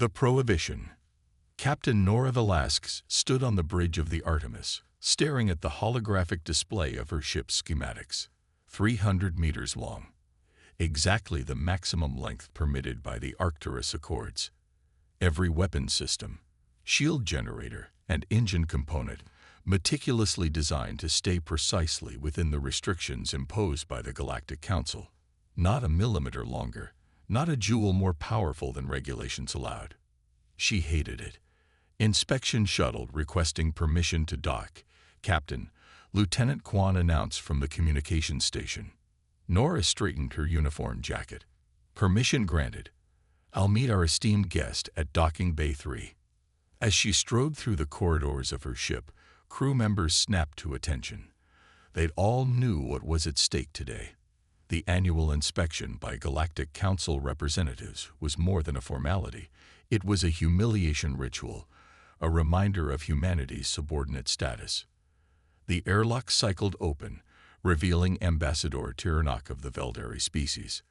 The Prohibition. Captain Nora Velasquez stood on the bridge of the Artemis, staring at the holographic display of her ship's schematics. 300 meters long. Exactly the maximum length permitted by the Arcturus Accords. Every weapon system, shield generator, and engine component meticulously designed to stay precisely within the restrictions imposed by the Galactic Council. Not a millimeter longer, not a joule more powerful than regulations allowed. She hated it. Inspection shuttle requesting permission to dock. Captain, Lieutenant Kwan announced from the communications station. Nora straightened her uniform jacket. Permission granted. I'll meet our esteemed guest at Docking Bay 3. As she strode through the corridors of her ship, crew members snapped to attention. They all knew what was at stake today. The annual inspection by Galactic Council representatives was more than a formality. It was a humiliation ritual, a reminder of humanity's subordinate status. The airlock cycled open, revealing Ambassador Tirnak of the Veldari species.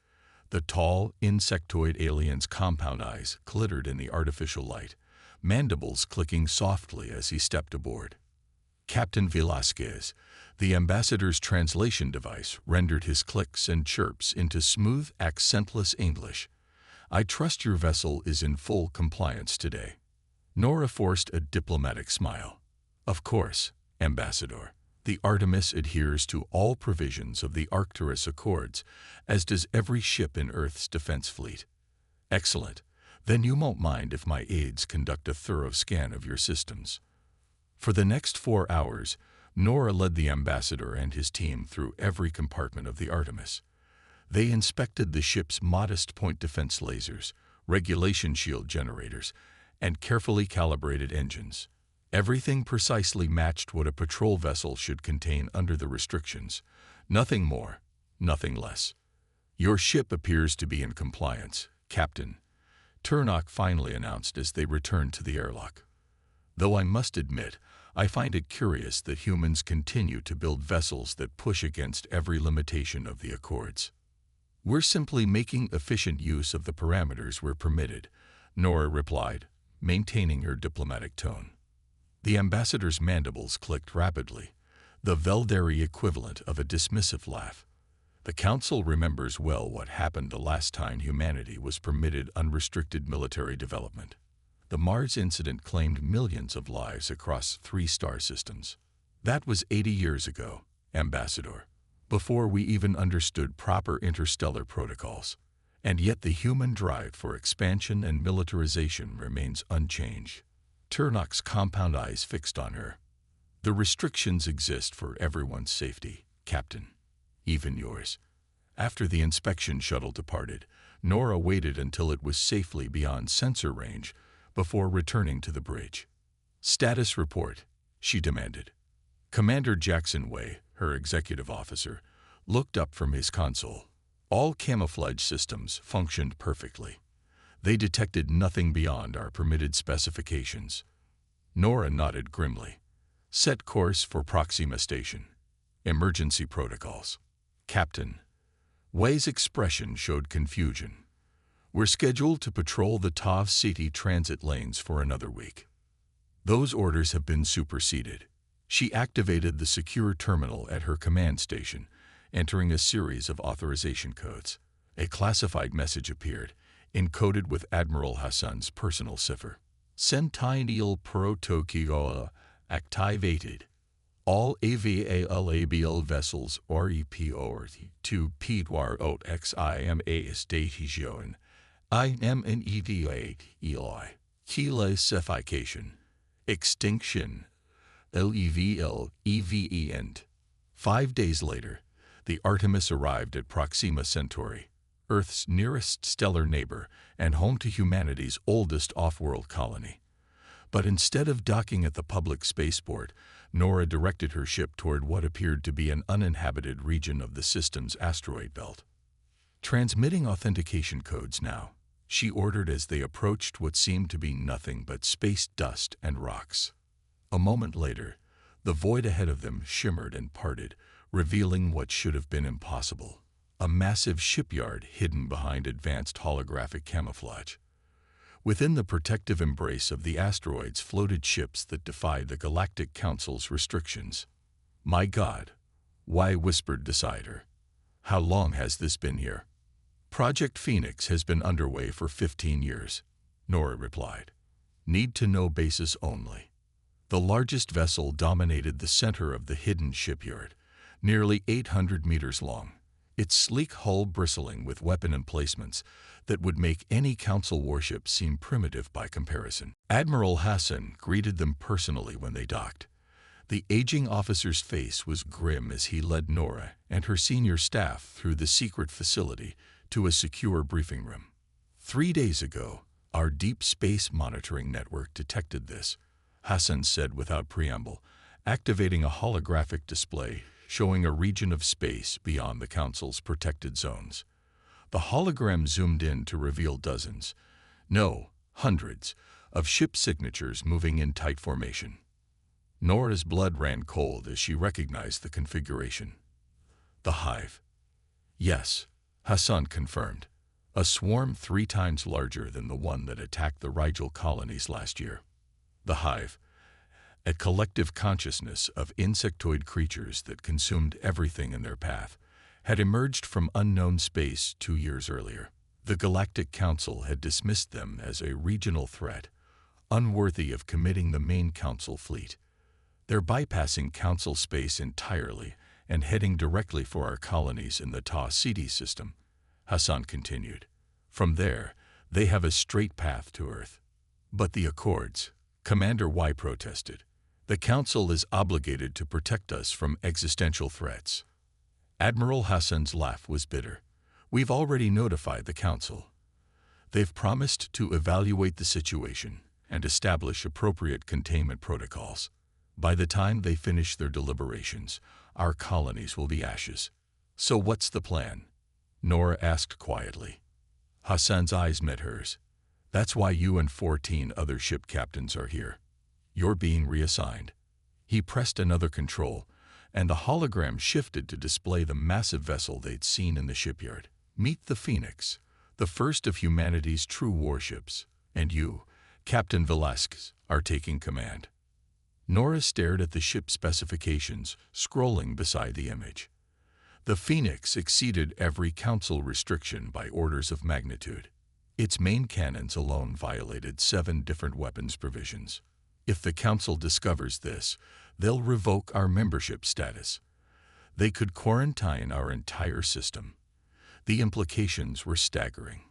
The tall, insectoid alien's compound eyes glittered in the artificial light, mandibles clicking softly as he stepped aboard. Captain Velasquez, the ambassador's translation device, rendered his clicks and chirps into smooth, accentless English. I trust your vessel is in full compliance today. Nora forced a diplomatic smile. Of course, Ambassador. The Artemis adheres to all provisions of the Arcturus Accords, as does every ship in Earth's defense fleet. Excellent. Then you won't mind if my aides conduct a thorough scan of your systems. For the next 4 hours, Nora led the ambassador and his team through every compartment of the Artemis. They inspected the ship's modest point defense lasers, regulation shield generators, and carefully calibrated engines. Everything precisely matched what a patrol vessel should contain under the restrictions. Nothing more, nothing less. Your ship appears to be in compliance, Captain, Tirnak finally announced as they returned to the airlock. Though I must admit, I find it curious that humans continue to build vessels that push against every limitation of the Accords. We're simply making efficient use of the parameters we're permitted, Nora replied, maintaining her diplomatic tone. The ambassador's mandibles clicked rapidly, the Veldari equivalent of a dismissive laugh. The Council remembers well what happened the last time humanity was permitted unrestricted military development. The Mars incident claimed millions of lives across 3 star systems. That was 80 years ago, Ambassador, before we even understood proper interstellar protocols. And yet the human drive for expansion and militarization remains unchanged. Tirnak's compound eyes fixed on her. The restrictions exist for everyone's safety, Captain, even yours. After the inspection shuttle departed, Nora waited until it was safely beyond sensor range before returning to the bridge. Status report, she demanded. Commander Jackson Way, her executive officer, looked up from his console. All camouflage systems functioned perfectly. They detected nothing beyond our permitted specifications. Nora nodded grimly. Set course for Proxima Station. Emergency protocols. Captain. Way's expression showed confusion. We're scheduled to patrol the Tav City transit lanes for another week. Those orders have been superseded. She activated the secure terminal at her command station, entering a series of authorization codes. A classified message appeared, encoded with Admiral Hassan's personal cipher. Sentinel Protocol activated. All AVALABL vessels REPORT to Pedwar XIMA station. IMNEDA ELI. Classification. Extinction. LEVL EVE end. 5 days later, the Artemis arrived at Proxima Centauri, Earth's nearest stellar neighbor and home to humanity's oldest off-world colony. But instead of docking at the public spaceport, Nora directed her ship toward what appeared to be an uninhabited region of the system's asteroid belt. Transmitting authentication codes now, she ordered as they approached what seemed to be nothing but space dust and rocks. A moment later, the void ahead of them shimmered and parted, revealing what should have been impossible: a massive shipyard hidden behind advanced holographic camouflage. Within the protective embrace of the asteroids floated ships that defied the Galactic Council's restrictions. "My God," Y whispered beside her. "How long has this been here?" "Project Phoenix has been underway for 15 years, Nora replied. "Need to know basis only." The largest vessel dominated the center of the hidden shipyard, nearly 800 meters long, its sleek hull bristling with weapon emplacements that would make any Council warship seem primitive by comparison. Admiral Hassan greeted them personally when they docked. The aging officer's face was grim as he led Nora and her senior staff through the secret facility to a secure briefing room. 3 days ago, our deep space monitoring network detected this, Hassan said without preamble, activating a holographic display showing a region of space beyond the Council's protected zones. The hologram zoomed in to reveal dozens, no, hundreds, of ship signatures moving in tight formation. Nora's blood ran cold as she recognized the configuration. The Hive. Yes, Hassan confirmed. A swarm 3 times larger than the one that attacked the Rigel colonies last year. The Hive, a collective consciousness of insectoid creatures that consumed everything in their path, had emerged from unknown space 2 years earlier. The Galactic Council had dismissed them as a regional threat, unworthy of committing the main Council fleet. They're bypassing Council space entirely and heading directly for our colonies in the Ta-Ceti system, Hassan continued. From there, they have a straight path to Earth. But the Accords, Commander Y protested. The Council is obligated to protect us from existential threats. Admiral Hassan's laugh was bitter. We've already notified the Council. They've promised to evaluate the situation and establish appropriate containment protocols. By the time they finish their deliberations, our colonies will be ashes. So what's the plan? Nora asked quietly. Hassan's eyes met hers. That's why you and 14 other ship captains are here. You're being reassigned. He pressed another control, and the hologram shifted to display the massive vessel they'd seen in the shipyard. Meet the Phoenix, the first of humanity's true warships, and you, Captain Velasquez, are taking command. Nora stared at the ship specifications, scrolling beside the image. The Phoenix exceeded every Council restriction by orders of magnitude. Its main cannons alone violated 7 different weapons provisions. If the Council discovers this, they'll revoke our membership status. They could quarantine our entire system. The implications were staggering.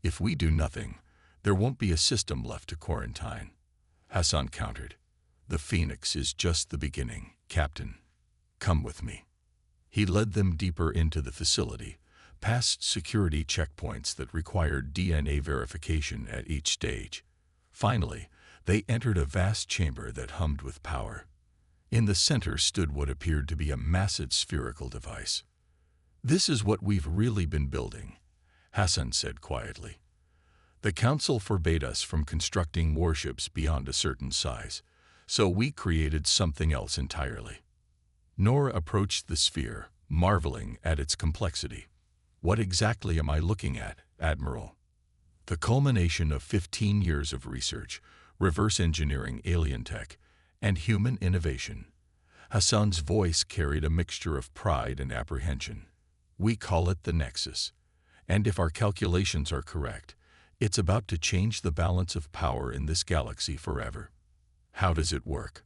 If we do nothing, there won't be a system left to quarantine. Hassan countered. The Phoenix is just the beginning, Captain. Come with me. He led them deeper into the facility, past security checkpoints that required DNA verification at each stage. Finally, they entered a vast chamber that hummed with power. In the center stood what appeared to be a massive spherical device. This is what we've really been building, Hassan said quietly. The Council forbade us from constructing warships beyond a certain size, so we created something else entirely. Nora approached the sphere, marveling at its complexity. What exactly am I looking at, Admiral? The culmination of 15 years of research, reverse engineering alien tech, and human innovation. Hassan's voice carried a mixture of pride and apprehension. We call it the Nexus, and if our calculations are correct, it's about to change the balance of power in this galaxy forever. How does it work?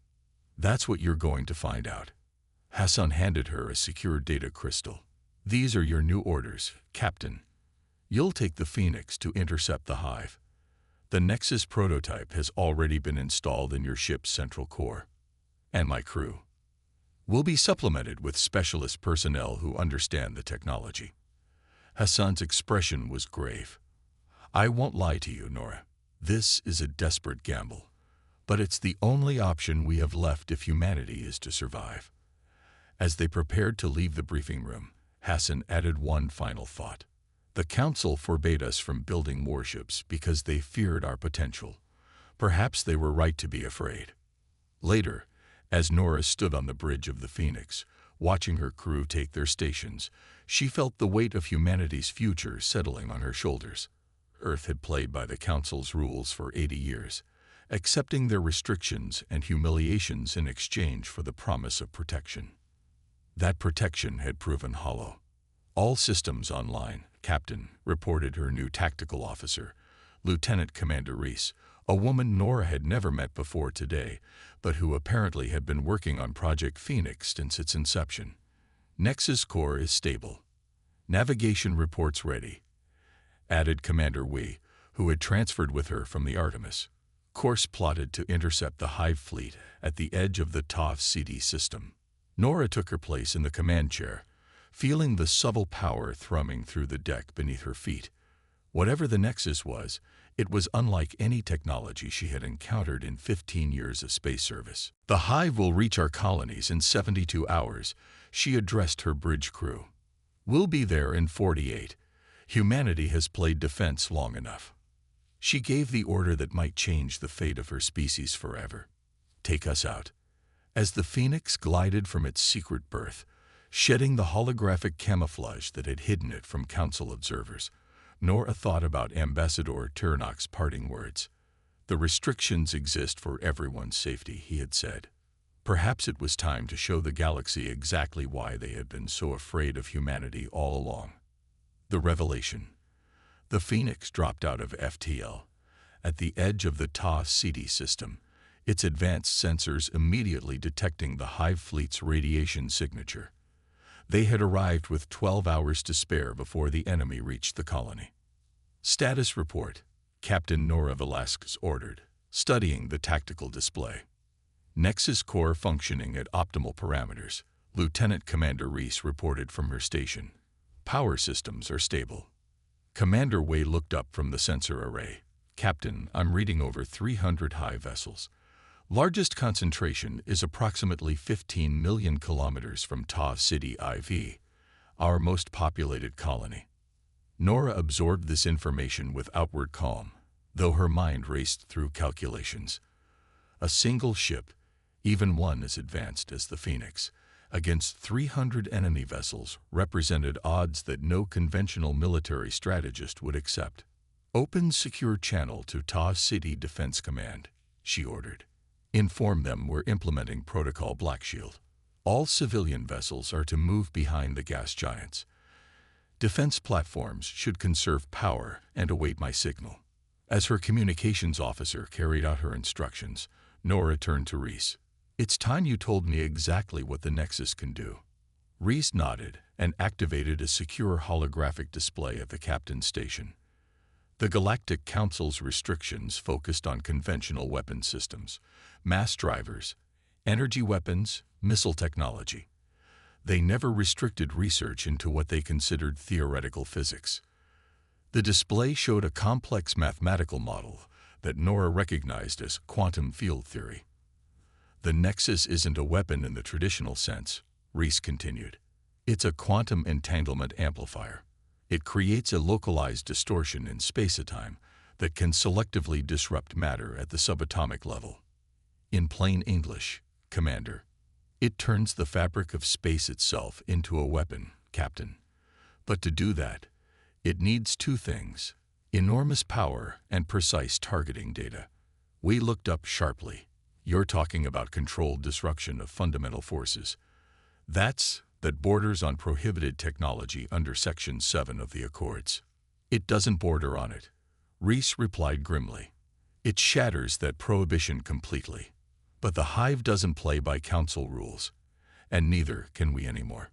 That's what you're going to find out. Hassan handed her a secure data crystal. These are your new orders, Captain. You'll take the Phoenix to intercept the Hive. The Nexus prototype has already been installed in your ship's central core. And my crew will be supplemented with specialist personnel who understand the technology. Hassan's expression was grave. I won't lie to you, Nora. This is a desperate gamble, but it's the only option we have left if humanity is to survive. As they prepared to leave the briefing room, Hassan added one final thought. The Council forbade us from building warships because they feared our potential. Perhaps they were right to be afraid. Later, as Nora stood on the bridge of the Phoenix, watching her crew take their stations, she felt the weight of humanity's future settling on her shoulders. Earth had played by the Council's rules for 80 years, accepting their restrictions and humiliations in exchange for the promise of protection. That protection had proven hollow. "All systems online, Captain," reported her new tactical officer, Lieutenant Commander Reese, a woman Nora had never met before today, but who apparently had been working on Project Phoenix since its inception. "Nexus core is stable. Navigation reports ready," added Commander Wee, who had transferred with her from the Artemis. "Course plotted to intercept the Hive fleet at the edge of the TOF CD system." Nora took her place in the command chair, feeling the subtle power thrumming through the deck beneath her feet. Whatever the Nexus was, it was unlike any technology she had encountered in 15 years of space service. "The Hive will reach our colonies in 72 hours, she addressed her bridge crew. "We'll be there in 48. Humanity has played defense long enough." She gave the order that might change the fate of her species forever. "Take us out." As the Phoenix glided from its secret berth, shedding the holographic camouflage that had hidden it from Council observers, Nora thought about Ambassador Turnok's parting words. "The restrictions exist for everyone's safety," he had said. Perhaps it was time to show the galaxy exactly why they had been so afraid of humanity all along. The revelation. The Phoenix dropped out of FTL. At the edge of the TOF CD system, its advanced sensors immediately detecting the Hive fleet's radiation signature. They had arrived with 12 hours to spare before the enemy reached the colony. "Status report," Captain Nora Velasquez ordered, studying the tactical display. "Nexus core functioning at optimal parameters," Lieutenant Commander Reese reported from her station. "Power systems are stable." Commander Wei looked up from the sensor array. "Captain, I'm reading over 300 Hive vessels. Largest concentration is approximately 15 million kilometers from TOF City IV, our most populated colony." Nora absorbed this information with outward calm, though her mind raced through calculations. A single ship, even one as advanced as the Phoenix, against 300 enemy vessels represented odds that no conventional military strategist would accept. "Open secure channel to TOF City Defense Command," she ordered. "Inform them we're implementing Protocol Black Shield. All civilian vessels are to move behind the gas giants. Defense platforms should conserve power and await my signal." As her communications officer carried out her instructions, Nora turned to Reese. "It's time you told me exactly what the Nexus can do." Reese nodded and activated a secure holographic display at the captain's station. The Galactic Council's restrictions focused on conventional weapon systems, mass drivers, energy weapons, missile technology. They never restricted research into what they considered theoretical physics. The display showed a complex mathematical model that Nora recognized as quantum field theory. "The Nexus isn't a weapon in the traditional sense," Reese continued. "It's a quantum entanglement amplifier. It creates a localized distortion in space-time that can selectively disrupt matter at the subatomic level. In plain English, Commander, it turns the fabric of space itself into a weapon, Captain. But to do that, it needs two things: enormous power and precise targeting data." We looked up sharply. "You're talking about controlled disruption of fundamental forces. That borders on prohibited technology under Section 7 of the Accords." "It doesn't border on it," Reese replied grimly. "It shatters that prohibition completely. But the Hive doesn't play by Council rules, and neither can we anymore."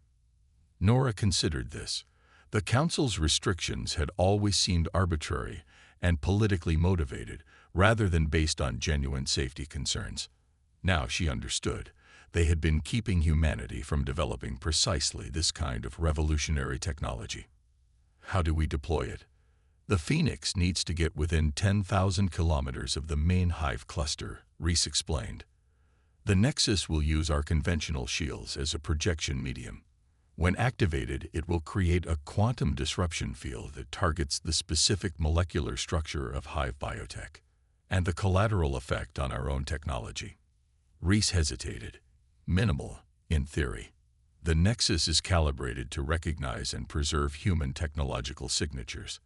Nora considered this. The Council's restrictions had always seemed arbitrary and politically motivated, rather than based on genuine safety concerns. Now she understood. They had been keeping humanity from developing precisely this kind of revolutionary technology. "How do we deploy it?" "The Phoenix needs to get within 10,000 kilometers of the main Hive cluster," Reese explained. "The Nexus will use our conventional shields as a projection medium. When activated, it will create a quantum disruption field that targets the specific molecular structure of Hive biotech, and the collateral effect on our own technology." Reese hesitated. "Minimal, in theory. The Nexus is calibrated to recognize and preserve human technological signatures.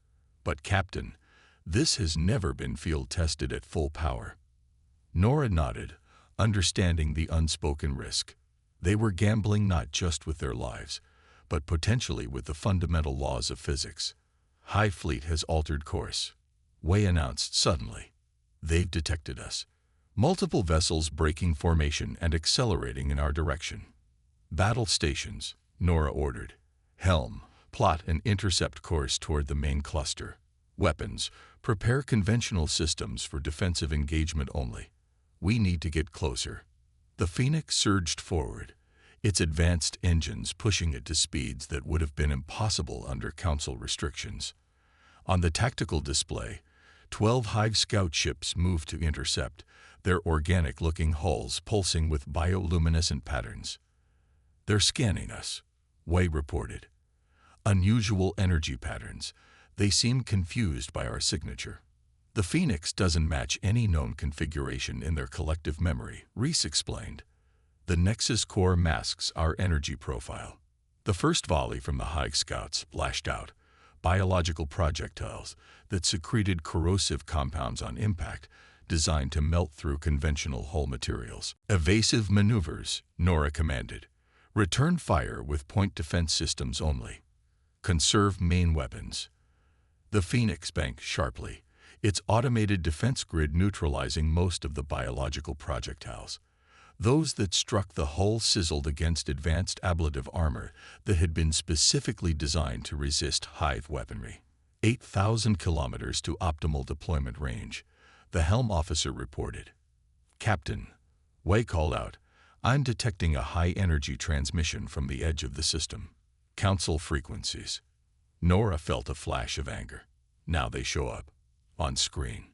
But Captain, This has never been field-tested at full power. Nora nodded, understanding the unspoken risk. They were gambling not just with their lives, but potentially with the fundamental laws of physics. Hive Fleet has altered course, Wei announced suddenly. They've detected us. Multiple vessels breaking formation and accelerating in our direction. Battle stations, Nora ordered. Helm, plot and intercept course toward the main cluster. Weapons, prepare conventional systems for defensive engagement only. We need to get closer. The Phoenix surged forward, its advanced engines pushing it to speeds that would have been impossible under Council restrictions. On the tactical display, 12 Hive scout ships moved to intercept, their organic-looking hulls pulsing with bioluminescent patterns. They're scanning us, Wei reported. Unusual energy patterns. They seem confused by our signature. The Phoenix doesn't match any known configuration in their collective memory, Reese explained. The Nexus core masks our energy profile. The first volley from the Hive scouts lashed out, biological projectiles that secreted corrosive compounds on impact, designed to melt through conventional hull materials. Evasive maneuvers, Nora commanded. Return fire with point defense systems only. Conserve main weapons. The Phoenix banked sharply, its automated defense grid neutralizing most of the biological projectiles. Those that struck the hull sizzled against advanced ablative armor that had been specifically designed to resist Hive weaponry. 8,000 kilometers to optimal deployment range, the helm officer reported. Captain, Wei called out, I'm detecting a high-energy transmission from the edge of the system. Council frequencies. Nora felt a flash of anger. Now they show up. On screen.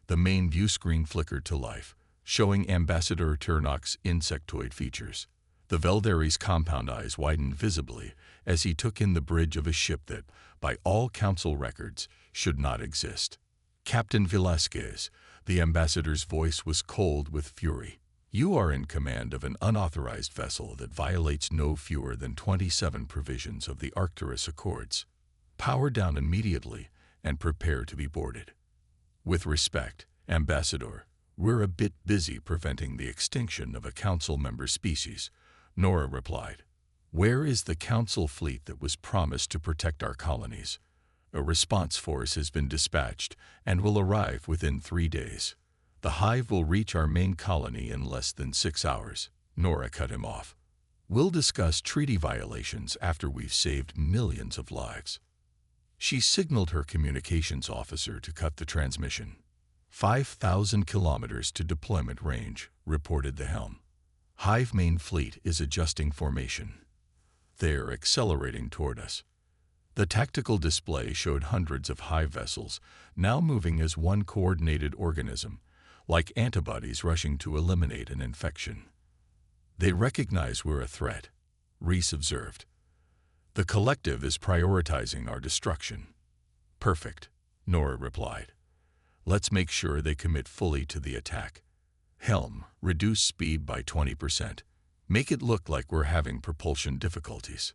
The main view screen flickered to life, showing Ambassador Turnok's insectoid features. The Veldari's compound eyes widened visibly as he took in the bridge of a ship that, by all Council records, should not exist. Captain Velasquez, the ambassador's voice was cold with fury. You are in command of an unauthorized vessel that violates no fewer than 27 provisions of the Arcturus Accords. Power down immediately and prepare to be boarded. With respect, Ambassador, we're a bit busy preventing the extinction of a Council member species, Nora replied. Where is the Council fleet that was promised to protect our colonies? A response force has been dispatched and will arrive within 3 days. The Hive will reach our main colony in less than 6 hours, Nora cut him off. We'll discuss treaty violations after we've saved millions of lives. She signaled her communications officer to cut the transmission. 5,000 kilometers to deployment range, reported the helm. Hive main fleet is adjusting formation. They're accelerating toward us. The tactical display showed hundreds of Hive vessels, now moving as one coordinated organism, like antibodies rushing to eliminate an infection. They recognize we're a threat, Reese observed. The collective is prioritizing our destruction. Perfect, Nora replied. Let's make sure they commit fully to the attack. Helm, reduce speed by 20%. Make it look like we're having propulsion difficulties.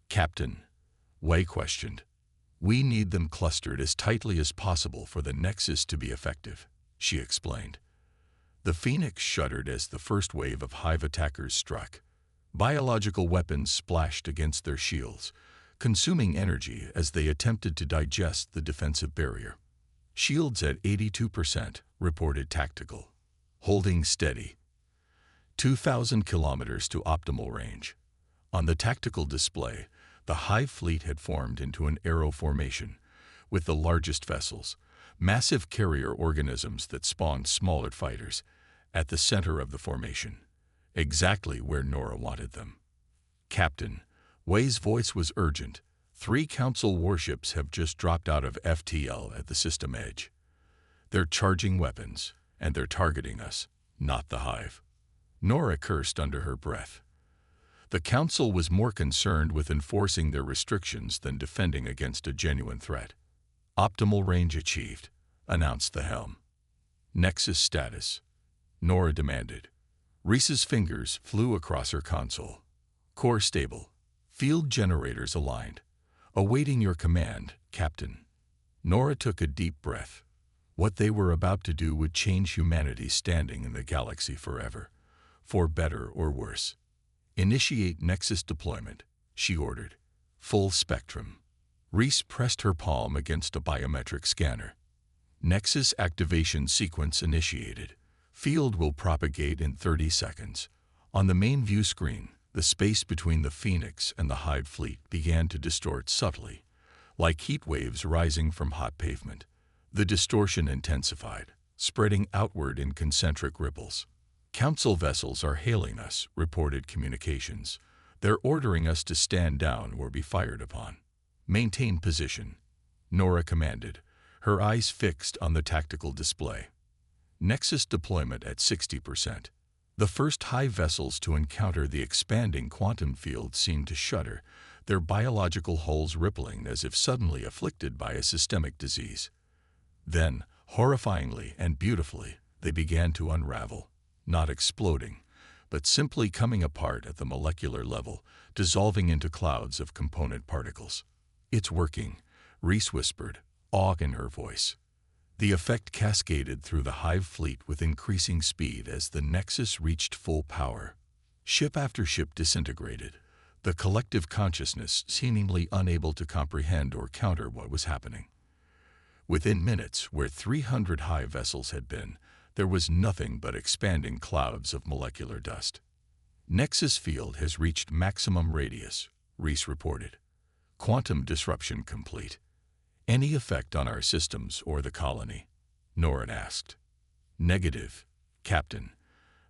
Captain, Wei questioned. We need them clustered as tightly as possible for the Nexus to be effective, she explained. The Phoenix shuddered as the first wave of Hive attackers struck. Biological weapons splashed against their shields, consuming energy as they attempted to digest the defensive barrier. Shields at 82%, reported Tactical. Holding steady. 2,000 kilometers to optimal range. On the tactical display, the Hive fleet had formed into an arrow formation, with the largest vessels, massive carrier organisms that spawned smaller fighters, at the center of the formation, exactly where Nora wanted them. Captain, Wei's voice was urgent. 3 Council warships have just dropped out of FTL at the system edge. They're charging weapons, and they're targeting us, not the Hive. Nora cursed under her breath. The Council was more concerned with enforcing their restrictions than defending against a genuine threat. Optimal range achieved, announced the helm. Nexus status, Nora demanded. Reese's fingers flew across her console. Core stable. Field generators aligned. Awaiting your command, Captain. Nora took a deep breath. What they were about to do would change humanity's standing in the galaxy forever, for better or worse. Initiate Nexus deployment, she ordered. Full spectrum. Reese pressed her palm against a biometric scanner. Nexus activation sequence initiated. Field will propagate in 30 seconds. On the main view screen, the space between the Phoenix and the Hive fleet began to distort subtly, like heat waves rising from hot pavement. The distortion intensified, spreading outward in concentric ripples. Council vessels are hailing us, reported communications. They're ordering us to stand down or be fired upon. Maintain position, Nora commanded, her eyes fixed on the tactical display. Nexus deployment at 60%. The first Hive vessels to encounter the expanding quantum field seemed to shudder, their biological hulls rippling as if suddenly afflicted by a systemic disease. Then, horrifyingly and beautifully, they began to unravel, not exploding, but simply coming apart at the molecular level, dissolving into clouds of component particles. "It's working," Reese whispered, awe in her voice. The effect cascaded through the Hive fleet with increasing speed as the Nexus reached full power. Ship after ship disintegrated, the collective consciousness seemingly unable to comprehend or counter what was happening. Within minutes, where 300 Hive vessels had been, there was nothing but expanding clouds of molecular dust. Nexus field has reached maximum radius, Reese reported. Quantum disruption complete. Any effect on our systems or the colony? Nora asked. Negative, Captain.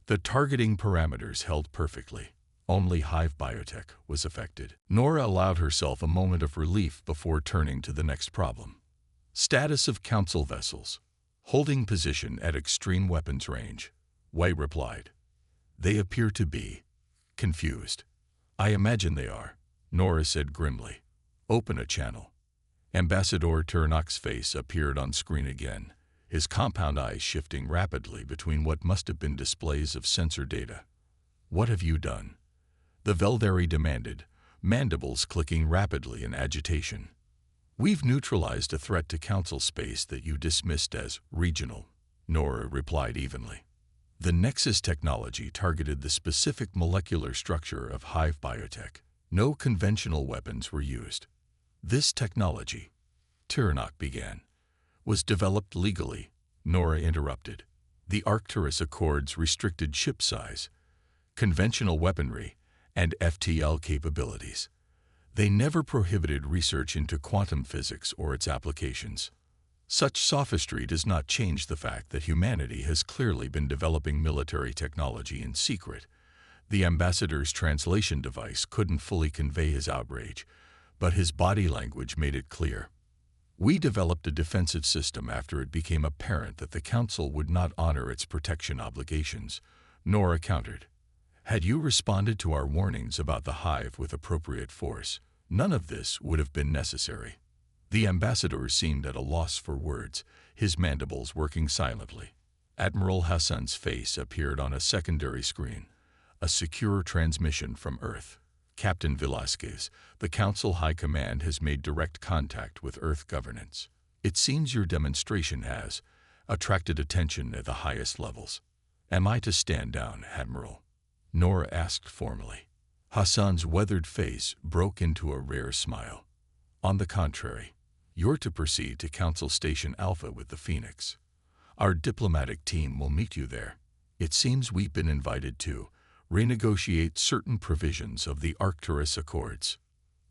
The targeting parameters held perfectly. Only Hive biotech was affected. Nora allowed herself a moment of relief before turning to the next problem. Status of Council vessels. Holding position at extreme weapons range, White replied. They appear to be confused. I imagine they are, Nora said grimly. Open a channel. Ambassador Turnok's face appeared on screen again, his compound eyes shifting rapidly between what must have been displays of sensor data. What have you done? The Veldari demanded, mandibles clicking rapidly in agitation. We've neutralized a threat to Council space that you dismissed as regional, Nora replied evenly. The Nexus technology targeted the specific molecular structure of Hive biotech. No conventional weapons were used. This technology, Turnok began, was developed legally, Nora interrupted. The Arcturus Accords restricted ship size, conventional weaponry, and FTL capabilities. They never prohibited research into quantum physics or its applications. Such sophistry does not change the fact that humanity has clearly been developing military technology in secret. The ambassador's translation device couldn't fully convey his outrage, but his body language made it clear. We developed a defensive system after it became apparent that the Council would not honor its protection obligations, Nora countered. Had you responded to our warnings about the Hive with appropriate force, none of this would have been necessary. The ambassador seemed at a loss for words, his mandibles working silently. Admiral Hassan's face appeared on a secondary screen, a secure transmission from Earth. Captain Velasquez, the Council High Command has made direct contact with Earth governance. It seems your demonstration has attracted attention at the highest levels. Am I to stand down, Admiral? Nora asked formally. Hassan's weathered face broke into a rare smile. On the contrary, you're to proceed to Council Station Alpha with the Phoenix. Our diplomatic team will meet you there. It seems we've been invited to renegotiate certain provisions of the Arcturus Accords.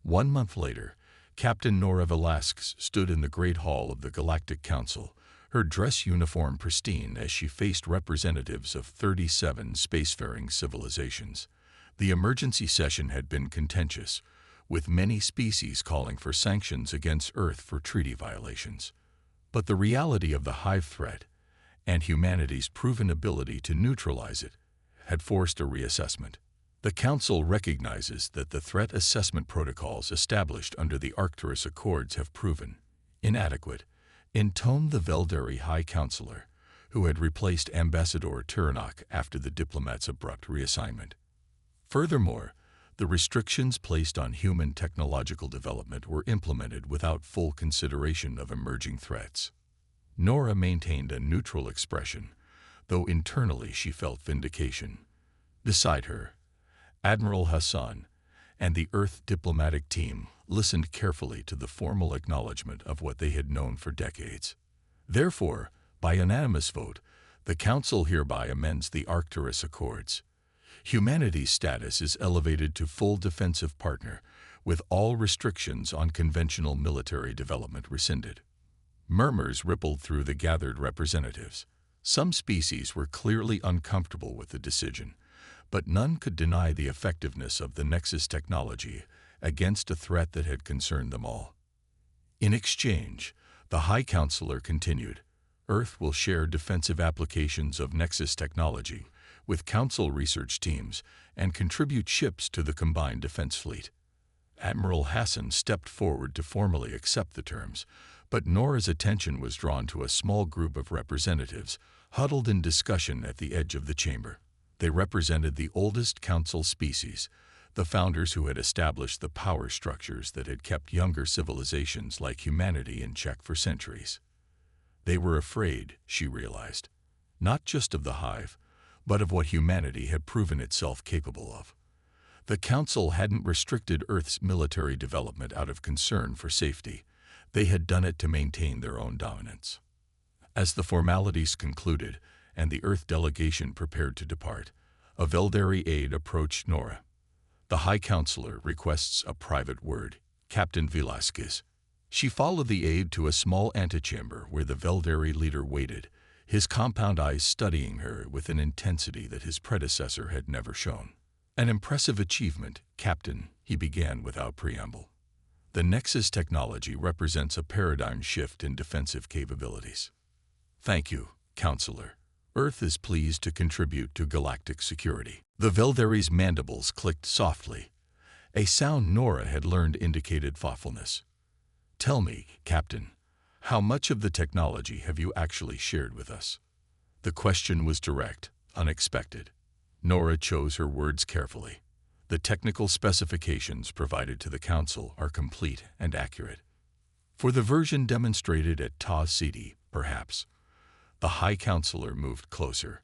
1 month later, Captain Nora Velasquez stood in the Great Hall of the Galactic Council, her dress uniform pristine as she faced representatives of 37 spacefaring civilizations. The emergency session had been contentious, with many species calling for sanctions against Earth for treaty violations. But the reality of the Hive threat, and humanity's proven ability to neutralize it, had forced a reassessment. The Council recognizes that the threat assessment protocols established under the Arcturus Accords have proven inadequate, intoned the Veldari High Counselor, who had replaced Ambassador Turnok after the diplomat's abrupt reassignment. Furthermore, the restrictions placed on human technological development were implemented without full consideration of emerging threats. Nora maintained a neutral expression, though internally she felt vindication. Beside her, Admiral Hassan and the Earth diplomatic team listened carefully to the formal acknowledgement of what they had known for decades. Therefore, by unanimous vote, the Council hereby amends the Arcturus Accords. Humanity's status is elevated to full defensive partner, with all restrictions on conventional military development rescinded. Murmurs rippled through the gathered representatives. Some species were clearly uncomfortable with the decision, but none could deny the effectiveness of the Nexus technology against a threat that had concerned them all. In exchange, the High Counselor continued, Earth will share defensive applications of Nexus technology with Council research teams and contribute ships to the combined defense fleet. Admiral Hassan stepped forward to formally accept the terms, but Nora's attention was drawn to a small group of representatives huddled in discussion at the edge of the chamber. They represented the oldest Council species, the founders who had established the power structures that had kept younger civilizations like humanity in check for centuries. They were afraid, she realized, not just of the Hive, but of what humanity had proven itself capable of. The Council hadn't restricted Earth's military development out of concern for safety. They had done it to maintain their own dominance. As the formalities concluded and the Earth delegation prepared to depart, a Veldari aide approached Nora. The High Counselor requests a private word, Captain Velasquez. She followed the aide to a small antechamber where the Veldari leader waited, his compound eyes studying her with an intensity that his predecessor had never shown. An impressive achievement, Captain, he began without preamble. The Nexus technology represents a paradigm shift in defensive capabilities. Thank you, Counselor. Earth is pleased to contribute to galactic security. The Veldari's mandibles clicked softly. A sound Nora had learned indicated thoughtfulness. Tell me, Captain, how much of the technology have you actually shared with us? The question was direct, unexpected. Nora chose her words carefully. The technical specifications provided to the Council are complete and accurate. For the version demonstrated at Ta City, perhaps. The High Counselor moved closer.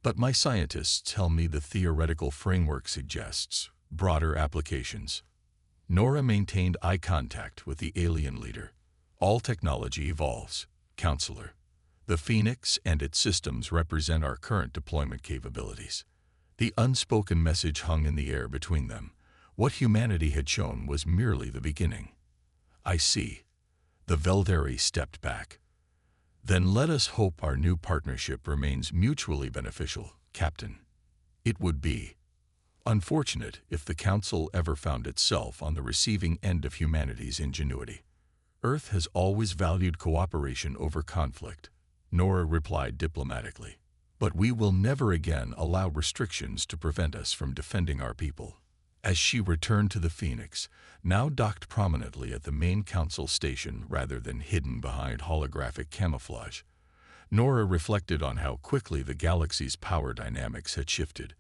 But my scientists tell me the theoretical framework suggests broader applications. Nora maintained eye contact with the alien leader. All technology evolves, Counselor. The Phoenix and its systems represent our current deployment capabilities. The unspoken message hung in the air between them. What humanity had shown was merely the beginning. I see. The Veldari stepped back. Then let us hope our new partnership remains mutually beneficial, Captain. It would be unfortunate if the Council ever found itself on the receiving end of humanity's ingenuity. Earth has always valued cooperation over conflict, Nora replied diplomatically. But we will never again allow restrictions to prevent us from defending our people. As she returned to the Phoenix, now docked prominently at the main Council station rather than hidden behind holographic camouflage, Nora reflected on how quickly the galaxy's power dynamics had shifted.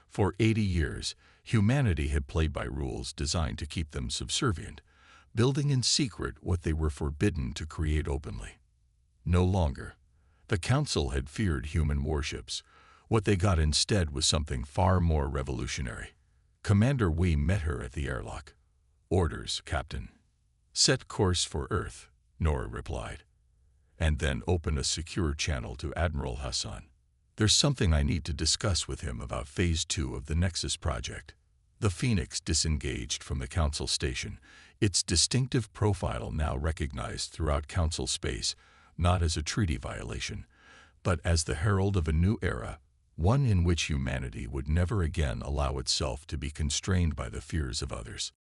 For 80 years, humanity had played by rules designed to keep them subservient, building in secret what they were forbidden to create openly. No longer. The Council had feared human warships. What they got instead was something far more revolutionary. Commander Wei met her at the airlock. Orders, Captain. Set course for Earth, Nora replied. And then open a secure channel to Admiral Hassan. There's something I need to discuss with him about Phase 2 of the Nexus project. The Phoenix disengaged from the Council station, its distinctive profile now recognized throughout Council space, not as a treaty violation, but as the herald of a new era, one in which humanity would never again allow itself to be constrained by the fears of others.